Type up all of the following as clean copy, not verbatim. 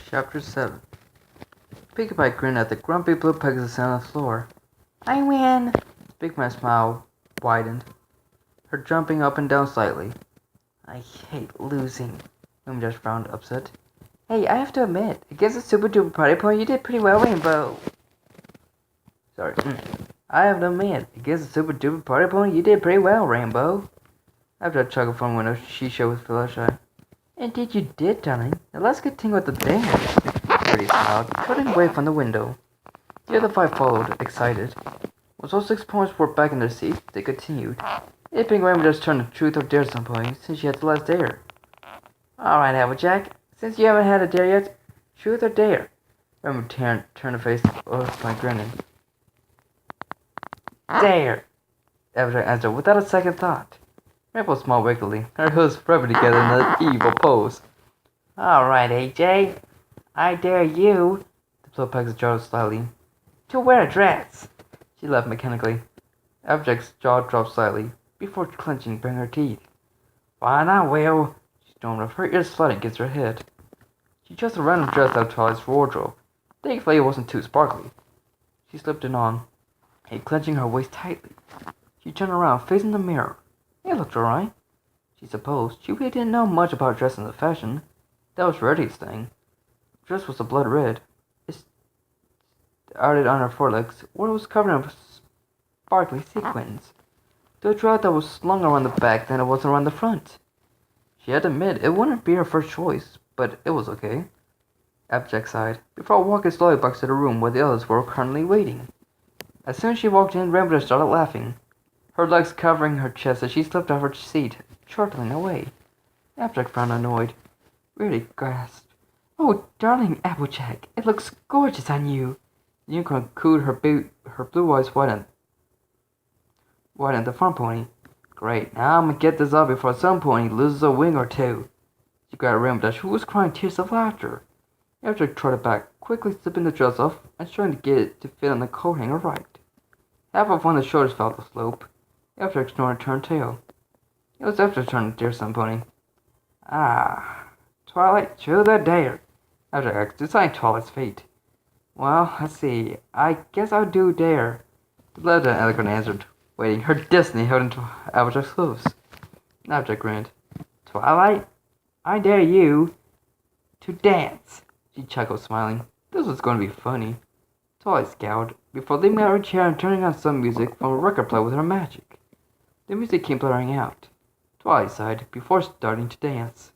Chapter 7. Pinkie Pie grinned at the grumpy blue Pegasus on the floor. I win! Big Man's smile widened, her jumping up and down slightly. I hate losing. Moon just frowned, upset. Hey, I have to admit, against the super duper party point, you did pretty well, Rainbow. Sorry. I have to admit, against the super duper party point, you did pretty well, Rainbow. After a chuckle from the window, she showed with Felicia. Indeed you did, darling. Now let's continue with the dance. Freddie smiled, turning away from the window. The other five followed, excited. Once all 6 points were back in their seats, they continued. It being Rainbow just turned to truth or dare some point, since she had the last dare. Alright, Applejack, since you haven't had a dare yet, truth or dare? Rainbow turned to face Earth by grinning. Dare! Applejack answered without a second thought. Rainbow smiled wickedly, her hooves rubbing together in an evil pose. Alright, AJ, I dare you, the Blue Pegasus jarred slightly, to wear a dress. She laughed mechanically. Applejack's jaw dropped slightly, before clenching between her teeth. Fine, I will, she stormed off, her ears flooding against her head. She chose a random dress out of Charlie's wardrobe. Thankfully, it wasn't too sparkly. She slipped it on, clenching her waist tightly. She turned around, facing the mirror. It looked alright. She supposed she really didn't know much about dressing and fashion. That was Reddy's thing. The dress was a blood red. It started on her forelegs, where it was covered in sparkly sequins. The dress that was slung around the back than it was around the front. She had to admit it wouldn't be her first choice, but it was okay. Applejack sighed, before walking slowly back to the room where the others were currently waiting. As soon as she walked in, Rainbow started laughing, her legs covering her chest as she slipped off her seat, chortling away. Applejack frowned annoyed. Really gasped. Oh, darling Applejack, it looks gorgeous on you. The unicorn cooed, her blue eyes widened the front pony. Great, now I'm gonna get this up before some pony loses a wing or two. She grabbed Rainbow, who was crying tears of laughter. Applejack trotted back, quickly slipping the dress off and trying to get it to fit on the coat hanger right. Half of one of the shoulders fell the slope. Applejack snorted turned tail. It was Applejack's turn to dare some pony. Ah, Twilight, choose a dare. Applejack asked, deciding Twilight's fate. Well, let's see. I guess I'll do dare. The Lieutenant elegantly answered, waiting, her destiny held into Applejack's hooves. Applejack grinned. Twilight, I dare you to dance. She chuckled, smiling. This was going to be funny. Twilight scowled, before leaving out her chair and turning on some music from a record player with her magic. The music came blaring out. Twilight sighed, before starting to dance.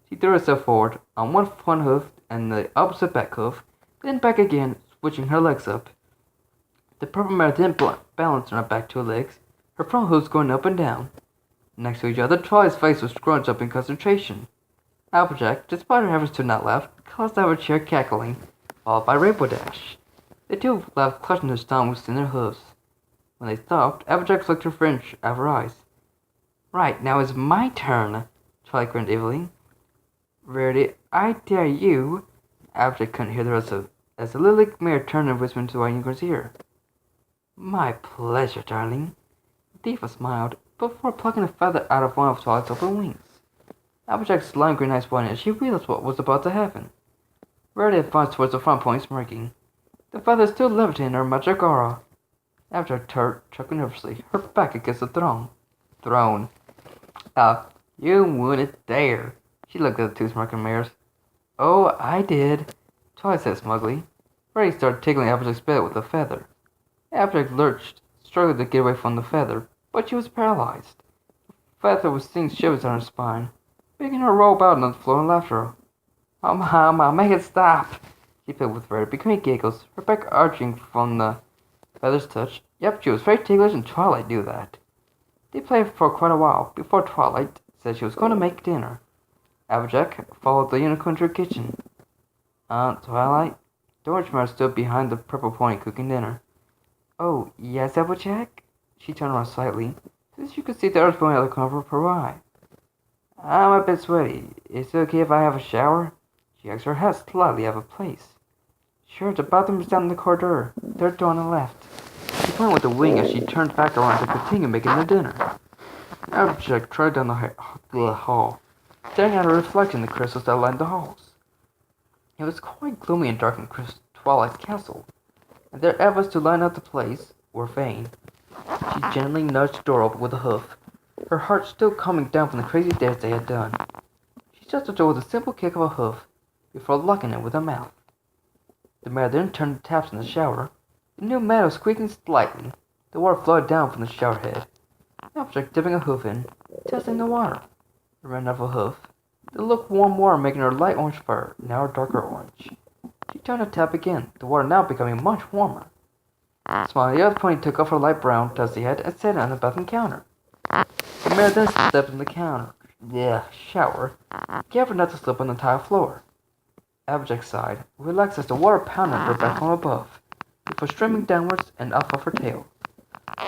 She threw herself forward, on one front hoof and the opposite back hoof, then back again, switching her legs up. The purple mare didn't balance on her back two legs, her front hooves going up and down. Next to each other, Twilight's face was scrunched up in concentration. Applejack, despite her efforts to not laugh, caused out of her chair cackling, followed by Rainbow Dash. The two laughed, clutching their stomachs in their hooves. When they stopped, Applejack flicked her fringe out of her eyes. Right, now it's my turn, Twilight grinned evilly. Rarity, I dare you. Applejack couldn't hear the rest of it, as the lily mare turned and whispered into White Unicorn's ear. My pleasure, darling. Diva smiled, before plucking a feather out of one of Twilight's open wings. Applejack's lime green eyes widened as she realized what was about to happen. Rarity advanced towards the front point, smirking. The feather still levitating in her magic aura. Applejack chuckled nervously, her back against the throne. You wouldn't dare. She looked at the two smirking mares. Oh, I did, Twilight said smugly. Rarity started tickling Applejack's belly with a feather. Applejack lurched, struggling to get away from the feather, but she was paralyzed. The feather was stinging shivers on her spine, making her roll about on the floor and laughter. I'll make it stop, she played with Rarity, between giggles, her back arching from the feather's touch. Yep, she was very ticklish, and Twilight knew that. They played for quite a while, before Twilight said she was going to make dinner. Applejack followed the unicorn to her kitchen. Twilight? The orange mare stood behind the purple pony cooking dinner. Oh, yes, Applejack? She turned around slightly, so she could see the earth going out the corner of her eye. I'm a bit sweaty. Is it okay if I have a shower? She asked, her hat slightly out of place. Sure, the bathroom is down in the corridor, third door on the left. She pointed with a wing as she turned back around to continue making the dinner. Applejack trotted down the hall, staring at her reflection in the crystals that lined the halls. It was quite gloomy and dark in Twilight's castle, and their efforts to light up the place were vain. She gently nudged the door open with a hoof, her heart still calming down from the crazy dance they had done. She shut the door with a simple kick of a hoof, before locking it with her mouth. The mare then turned the taps in the shower. The new meadow squeaking slightly. The water flowed down from the shower head. Applejack dipping a hoof in, testing the water. It ran off a hoof. The lukewarm water making her light orange fur, now a darker orange. She turned the tap again, the water now becoming much warmer. Smiling, the other pony took off her light brown dusty head and sat on the bathroom counter. The mare then stepped in the shower, careful not to slip on the tile floor. Applejack sighed, relaxed as the water pounded her back from above, before streaming downwards and off of her tail.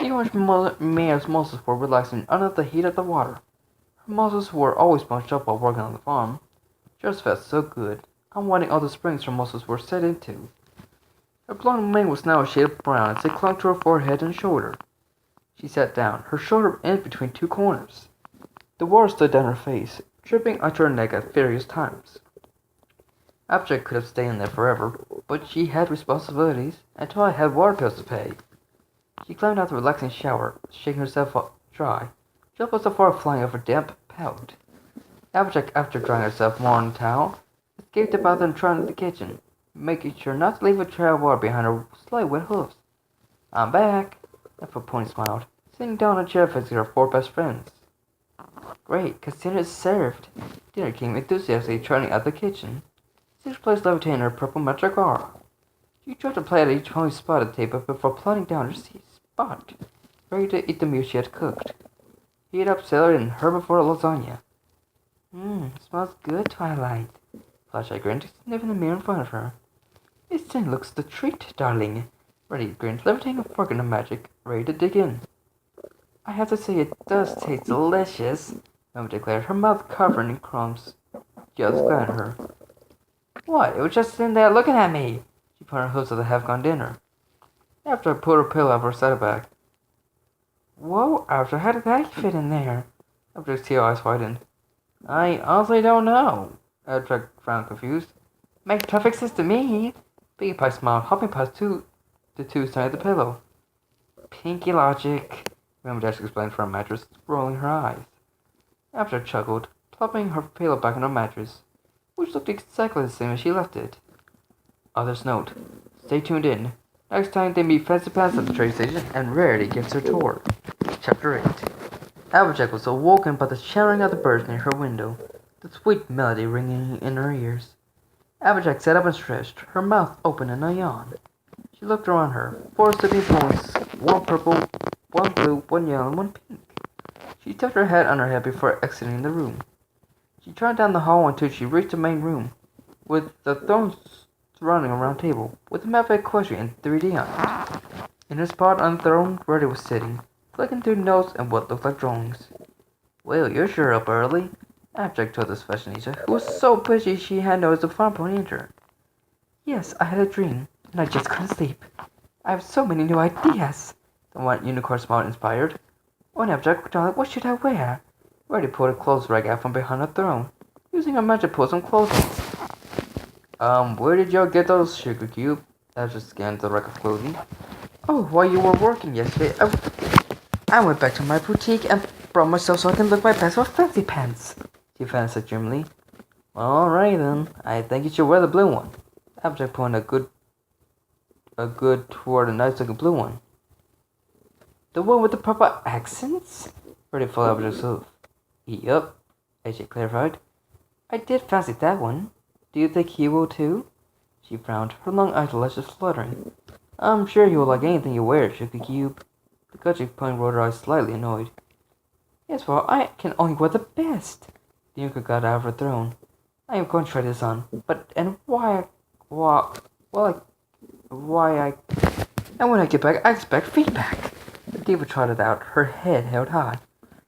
The orange mare's muscles were relaxing under the heat of the water. Her muscles were always bunched up while working on the farm. She just felt so good, unwinding all the springs her muscles were set into. Her blonde mane was now a shade of brown as it clung to her forehead and shoulder. She sat down, her shoulder in between two corners. The water slid down her face, dripping onto her neck at various times. Applejack could have stayed in there forever, but she had responsibilities, and Twilight had water bills to pay. She climbed out the relaxing shower, shaking herself dry. She was the water flying over damp pout. Applejack, after drying herself more on the towel, escaped the bathroom and trotted to the kitchen, making sure not to leave a trail of water behind her slightly wet hoofs. "I'm back," the pony smiled, sitting down in a chair facing her four best friends. "Great, 'cause dinner is served." Dinner came enthusiastically trotting out the kitchen. Six plates levitating her purple magic aura. She tried to play at each pony's spot at the table before plotting down her spot, ready to eat the meal she had cooked. Heat up celery and herbivore lasagna. Smells good, Twilight." Flashlight grinned, sniffing the mirror in front of her. "This thing looks the treat, darling." Reddy grinned, levitating a fork in the magic, ready to dig in. "I have to say it does taste delicious," Mama declared, her mouth covered in crumbs. Just glared at her. "What? It was just sitting there looking at me." She put her hooves at the half-gone dinner. After I pulled her pillow out of her saddlebag. "Whoa, Arthur, how did that fit in there?" Abject's teal eyes widened. "I honestly don't know." Abject frowned, confused. "Makes perfect sense to me." Pinkie Pie smiled, hopping past the two staring at the pillow. "Pinky logic," Mama Dash explained from her mattress, rolling her eyes. Abject chuckled, plopping her pillow back on her mattress, which looked exactly the same as she left it. Author's note: stay tuned in. Next time they meet Fancy Pants at the train station and Rarity gives her tour. Chapter 8. Applejack was awoken by the chattering of the birds near her window, the sweet melody ringing in her ears. Applejack sat up and stretched, her mouth open in a yawn. She looked around her. 4 sleeping ponies, one purple, one blue, one yellow, and one pink. She tucked her head on her head before exiting the room. She trotted down the hall until she reached the main room, with the throne surrounding a round table, with a map of Equestria in 3D on it. In her spot on the throne, Reddy was sitting, flicking through notes and what looked like drawings. "Well, you're sure up early," Applejack told this fashionista, who was so busy she had noticed the farm pony enter. "Yes, I had a dream, and I just couldn't sleep. I have so many new ideas." The white unicorn smiled, inspired. "Oh, Applejack, darling, what should I wear?" Reddy pulled a clothes rag out from behind the throne, using her magic to pull some clothes on. Where did y'all get those, Sugar Cube?" Applejack scanned the rack of clothing. "Oh, while you were working yesterday, I went back to my boutique and brought myself so I can look my best with fancy pants," she fancied grimly. "Alright then, I think you should wear the blue one." Applejack pointed a good toward a nice looking blue one. "The one with the purple accents?" Reddy fell Applejack's hoof. "Yup," AJ clarified. "I did fancy that one. Do you think he will too?" She frowned, her long eyelashes fluttering. "I'm sure he will like anything you wear, Sugar Cube." The Gudgy pony rolled her eyes, slightly annoyed. "Yes, well, I can only wear the best." The unicorn got out of her throne. "I am going to try this on. And when I get back, I expect feedback." The diva trotted out, her head held high,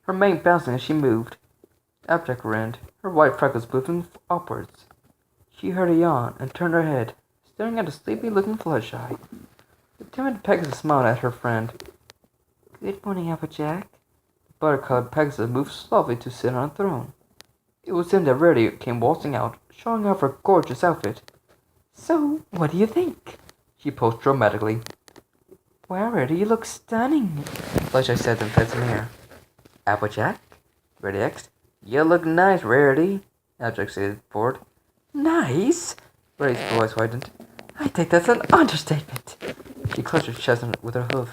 her mane bouncing as she moved. Applejack grinned, her white freckles moving upwards. She heard a yawn and turned her head, staring at a sleepy-looking Fluttershy. The timid Pegasus smiled at her friend. "Good morning, Applejack." The butter-colored Pegasus moved softly to sit on a throne. It was then that Rarity came waltzing out, showing off her gorgeous outfit. So, what do you think? She posed dramatically. Wow, Rarity, you look stunning. Fletcher said and fed some air. Applejack? Rarity asked. You look nice, Rarity. Applejack said forward. Nice? Rarity's voice widened. I think that's an understatement. She clutched her chest with her hoof.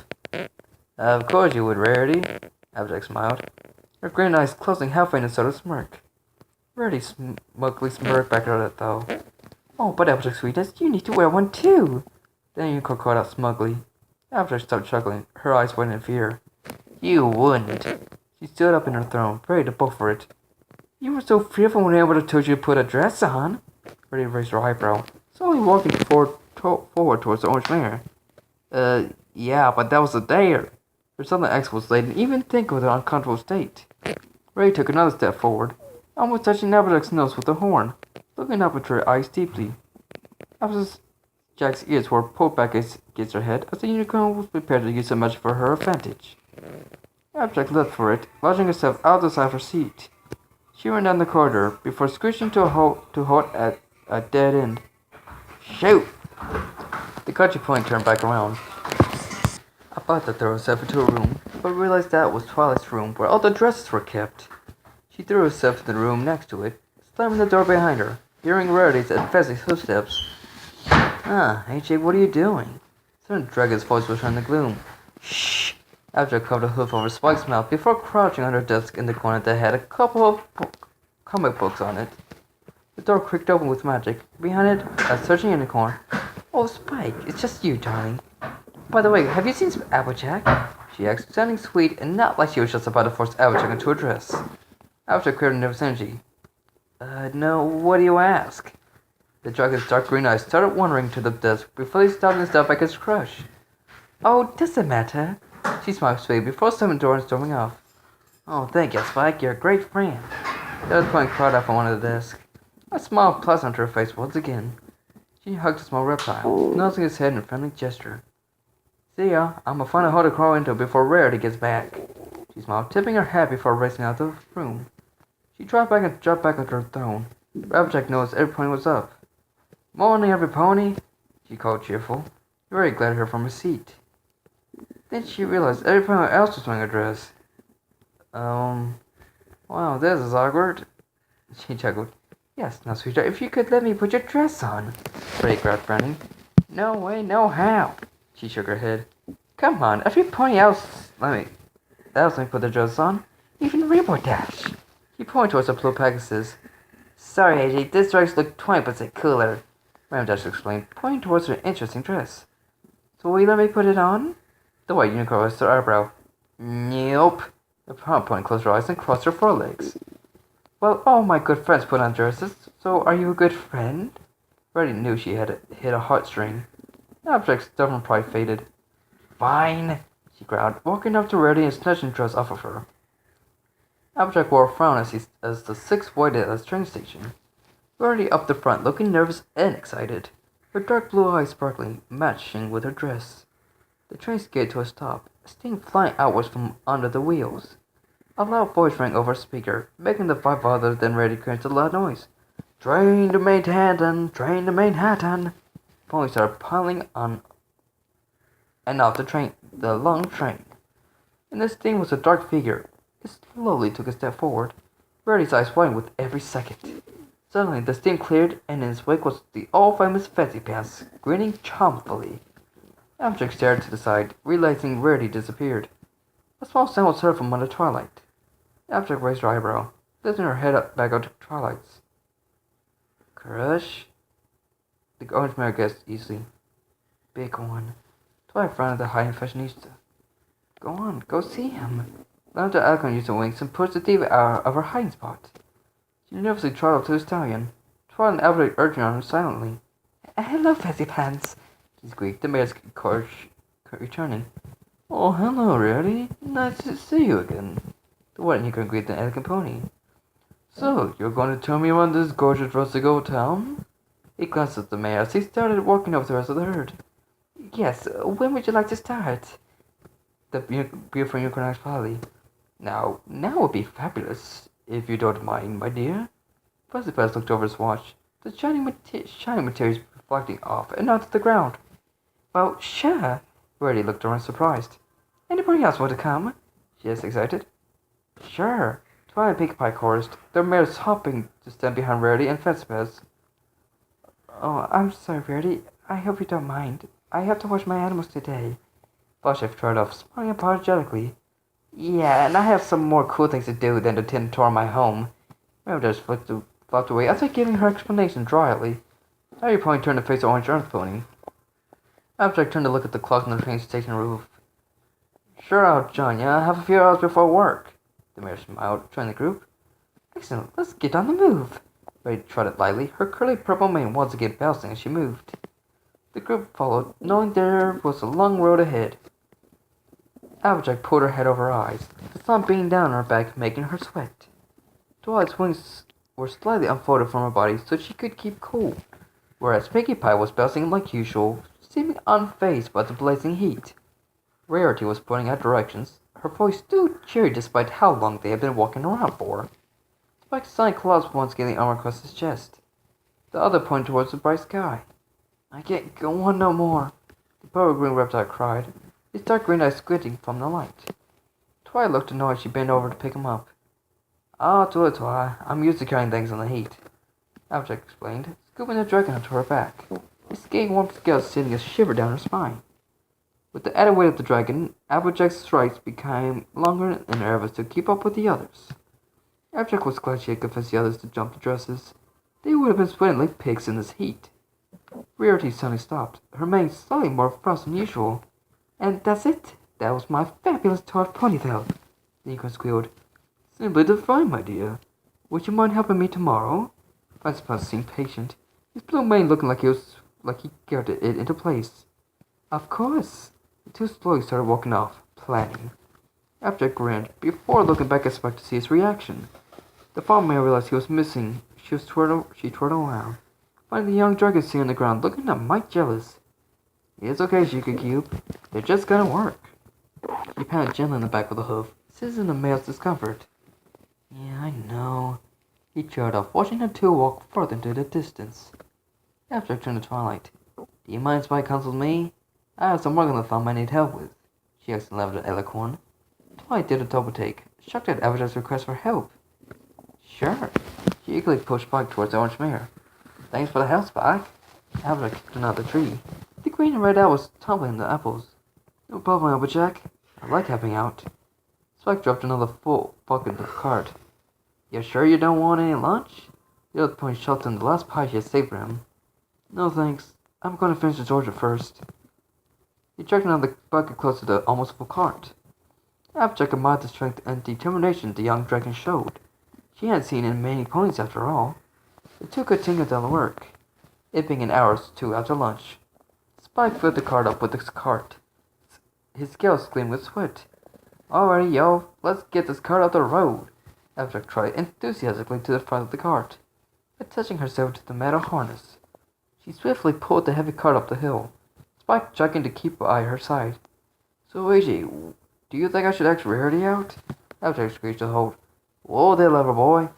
Of course you would, Rarity. Applejack smiled. Her green eyes closing halfway in a sort of smirk. Rarity smugly smirked back at it, though. Oh, but Applejack sweetness, you need to wear one too. Then Unicorn called out smugly. Applejack stopped chuckling, her eyes wide in fear. You wouldn't. She stood up in her throne, ready to bolt for it. You were so fearful when Amber told you to put a dress on. Rarity raised her eyebrow, slowly walking forward towards the orange mare. Yeah, but that was a dare. Her sudden X was late and even think of her uncomfortable state. Ray took another step forward, almost touching Applejack's nose with the horn, looking up at her eyes deeply. Applejack's ears were pulled back against her head as the unicorn was prepared to use the magic for her advantage. Applejack leapt for it, launching herself out the side of her seat. She ran down the corridor before screeching to a halt at a dead end. Shoot! The country point turned back around. About to throw herself into a room, but realized that was Twilight's room where all the dresses were kept. She threw herself into the room next to it, slamming the door behind her, hearing Rarity's and Fezzi's footsteps. AJ, what are you doing? Someone dragged his voice from the gloom. Shh! Applejack covered a hoof over Spike's mouth before crouching under a desk in the corner that had a couple of comic books on it. The door creaked open with magic. Behind it, a searching unicorn. Oh, Spike, it's just you, darling. By the way, have you seen Applejack? She asked, sounding sweet and not like she was just about to force Applejack into a dress. Applejack cleared a nervous energy. No, what do you ask? The dragon's dark green eyes started wandering to the desk before he stopped and stepped back his crush. Oh, doesn't matter. She smiled sweetly before slamming the door and storming off. Oh, thank you, Spike. You're a great friend. The other point crawled out from under the desk. A smile plushed onto her face once again. She hugged the small reptile, nodding his head in a friendly gesture. See ya. I'ma find a hole to crawl into before Rarity gets back. She smiled, tipping her hat before racing out of the room. She dropped back and jumped back onto her throne. Applejack noticed every pony was up. Morning, every pony, she called cheerful, very glad to her from her seat. Then she realized every pony else was wearing a dress. Wow, this is awkward. She chuckled. Yes, now sweetheart, if you could let me put your dress on. Ray grabbed Brandy. No way, no how. She shook her head. Come on, every pony else let me put the dress on. Even Rainbow Dash. He pointed towards the blue Pegasus. Sorry, AJ, this dress looks 20% cooler. Rainbow Dash explained, pointing towards her interesting dress. So will you let me put it on? The white unicorn raised her eyebrow. Nope. The pony closed her eyes and crossed her forelegs. Well, all my good friends put on dresses, so are you a good friend? Reddy knew she had hit a heartstring. Applejack's stubborn pride faded. Fine, she growled, walking up to Reddy and snatching the dress off of her. Applejack wore a frown as the six waited at the train station. Reddy up the front, looking nervous and excited, her dark blue eyes sparkling, matching with her dress. The train skidded to a stop, steam flying outwards from under the wheels. A loud voice rang over a speaker, making the five others then Reddy cringed at the loud noise. Train to Manhattan, train to Manhattan. Ponies started piling on and off the long train. In the steam was a dark figure. It slowly took a step forward. Reddy's eyes widened with every second. Suddenly, the steam cleared, and in its wake was the all-famous Fancy Pants, grinning charmfully. Applejack stared to the side, realizing Reddy disappeared. A small sound was heard from under Twilight. Applejack raised her eyebrow, lifting her head up back onto Twilight's. Crush? The orange mare guessed easily. Big one. Twilight frowned at the high-end fashionista. Go on, go see him. Let the Alcon use her wings and push the diva out of her hiding spot. She nervously trotted up to the stallion. Twilight and Applejack urging on her silently. Hello, Fancy Pants, she squeaked, the mare's courage returning. Oh, hello, Reddy. Nice to see you again. The white unicorn greeted the elegant pony. So, you're going to tell me around this gorgeous rusty gold town? He glanced at the mare as he started walking over the rest of the herd. Yes, when would you like to start? The beautiful unicorn asked Polly. Now would be fabulous, if you don't mind, my dear. Fuzzy Buzz looked over his watch. The shining materials deflecting off and onto the ground. Well, sure. Rarity looked around surprised. Anybody else want to come? She asked, excited. Sure. Twilight and Pinkie Pie chorused, their mares hopping to stand behind Rarity and Fezbez. Oh, I'm sorry, Rarity. I hope you don't mind. I have to watch my animals today. Fluttershy tried off, smiling apologetically. Yeah, and I have some more cool things to do than to tend to my home. Mary just flopped away after giving her explanation dryly. Harry Pony turned to face the orange Earth Pony. Applejack turned to look at the clock on the train station roof. Sure, I'll join ya. I have a few hours before work. The mayor smiled, joining the group. Excellent, let's get on the move. Rarity trotted lightly, her curly purple mane once again bouncing as she moved. The group followed, knowing there was a long road ahead. Applejack pulled her head over her eyes, the sun beating down on her back, making her sweat. Twilight's wings were slightly unfolded from her body so she could keep cool, whereas Pinkie Pie was bouncing like usual, seeming unfazed by the blazing heat. Rarity was pointing out directions, her voice still cheery despite how long they had been walking around for. Spike's sonic claws once getting arm across his chest. The other pointed towards the bright sky. I can't go on no more, the purple green reptile cried, his dark green eyes squinting from the light. Twilight looked annoyed. She bent over to pick him up. I'll do it, Twilight. I'm used to carrying things in the heat, Applejack explained, scooping the dragon onto her back, his scaly warm scales sending a shiver down her spine. With the added weight of the dragon, Applejack's strides became longer and nervous to keep up with the others. Applejack was glad she had convinced the others to jump the dresses. They would have been sweating like pigs in this heat. Rarity suddenly stopped, her mane slightly more frozen than usual. And that's it. That was my fabulous tart ponytail, the unicorn squealed. Simply divine, my dear. Would you mind helping me tomorrow? Fezbez seemed patient, his blue mane looking like he gathered it into place. Of course. The two slowly started walking off, planning. Applejack grinned, before looking back at Spike to see his reaction. The farm man realized he was missing. She twirled around, finding the young dragon sitting on the ground, looking up mighty jealous. It's okay, Sugar Cube. They're just gonna work. She patted gently on the back with a hoof, sensing the male's discomfort. Yeah, I know. He trailed off, watching her two walk further into the distance. Applejack turned to Twilight. Do you mind Spike comes with me? I have some work on the farm I need help with, she asked in lavender Alicorn. Twilight did a double take, shocked at Applejack's request for help. Sure. She eagerly pushed Spike towards the orange mare. Thanks for the help, Spike. Applejack kicked another tree. The green and red owl was tumbling the apples. No problem, Applejack. I like helping out. Spike dropped another full bucket into the cart. You sure you don't want any lunch? The other pony shoved in the last pie she had saved for him. No thanks. I'm going to finish the Georgia first. He dragged another bucket close to the almost full cart. Applejack admired the strength and determination the young dragon showed. She hadn't seen in many ponies after all. The two continued down the work, it being an hour or two after lunch. Spike filled the cart up with his cart. His scales gleamed with sweat. Alrighty, yo, let's get this cart off the road. Applejack trotted enthusiastically to the front of the cart, attaching herself to the metal harness. She swiftly pulled the heavy cart up the hill, Spike checking to keep by her side. So, AJ, do you think I should ask Rarity out? Applejack screeched to hold. Whoa there, lover boy.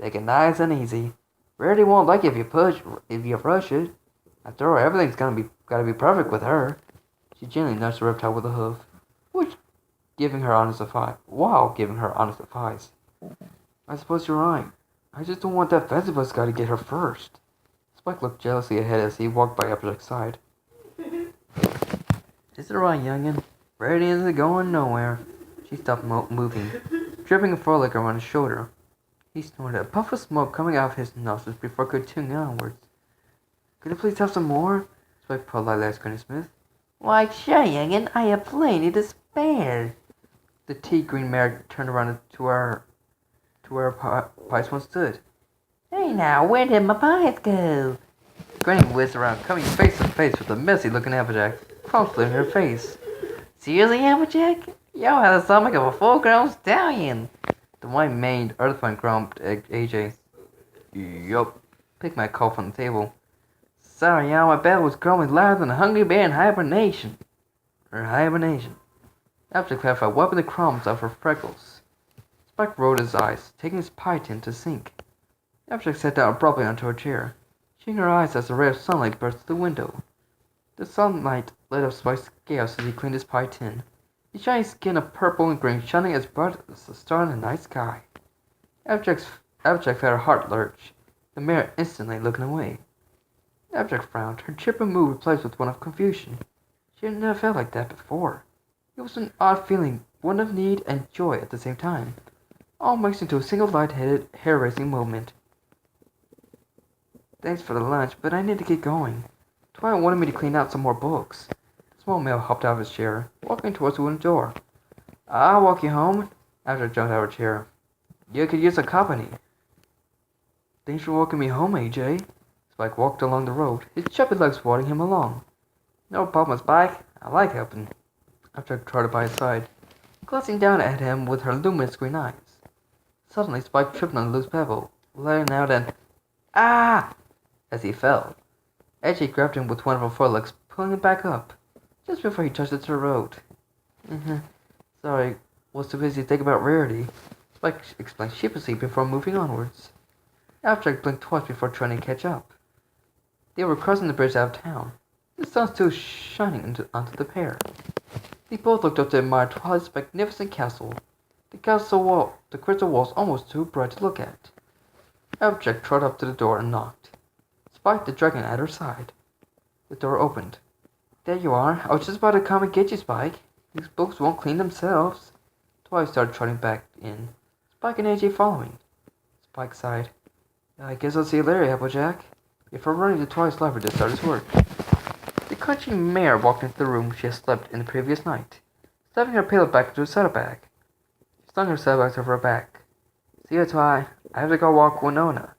Take it nice and easy. Rarity won't like it if you rush it. After all, everything's gotta be perfect with her. She gently nudged the reptile with a hoof, while giving her honest advice. I suppose you're right. I just don't want that Fezbez guy to get her first. Spike looked jealously ahead as he walked by Applejack's side. Is it right, youngin'? Rarity isn't going nowhere. She stopped moving, dripping a four-legger on his shoulder. He snorted, a puff of smoke coming out of his nostrils before continuing onwards. Could you please have some more? Spike politely asked Granny Smith. Why, sure, youngin', I have plenty to spare. The tea-green mare turned around to where pies once stood. Hey now, where did my pies go? Granny whizzed around, coming face to face with a messy-looking Applejack, promptly in her face. Seriously, Applejack? Y'all have the stomach of a full-grown stallion. The white-maned earthworm grumped at AJ. Yup. Picked my coat from the table. Sorry, y'all, my belly was growing louder than a hungry bear in hibernation. Applejack clarified, wiping the crumbs off her freckles. Spike rolled his eyes, taking his pie tin to sink. Applejack sat down abruptly onto her chair. shading her eyes as a ray of sunlight burst through the window. The sunlight lit up Spike's scales as he cleaned his pie tin, his shiny skin of purple and green shining as bright as a star in the night sky. Abject felt her heart lurch, the mare instantly looking away. Abject frowned, her chipper mood replaced with one of confusion. She had never felt like that before. It was an odd feeling, one of need and joy at the same time, all mixed into a single light-headed, hair-raising moment. Thanks for the lunch, but I need to get going. Twilight wanted me to clean out some more books. The small male hopped out of his chair, walking towards the wooden door. I'll walk you home. Abject jumped out of her chair. You could use some company. Thanks for walking me home, AJ. Spike walked along the road, his chubby legs wadding him along. No problem, Spike. I like helping. Abject trotted by his side, glancing down at him with her luminous green eyes. Suddenly, Spike tripped on a loose pebble, letting out an "Ah!" as he fell. AJ grabbed him with one of her forelegs, pulling him back up, just before he touched the dirt road. Sorry, was too busy to think about Rarity, Spike explained sheepishly before moving onwards. Abject blinked twice before trying to catch up. They were crossing the bridge out of town, the sun still shining onto the pair. They both looked up to admire Twilight's magnificent castle. The crystal walls almost too bright to look at. Abject trotted up to the door and knocked, Spike the dragon at her side. The door opened. There you are. I was just about to come and get you, Spike. These books won't clean themselves. Twilight started trotting back in, Spike and AJ following. Spike sighed. I guess I'll see you later, Applejack. Before running to Twilight's library to start his work. The country mare walked into the room she had slept in the previous night, stuffing her pillow back into her saddlebag. She slung her saddlebags over her back. See you, Twi. I have to go walk Winona.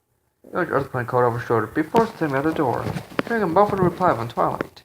George Earthquake called over her shoulder before stepping out the door, hearing a muffled reply from Twilight.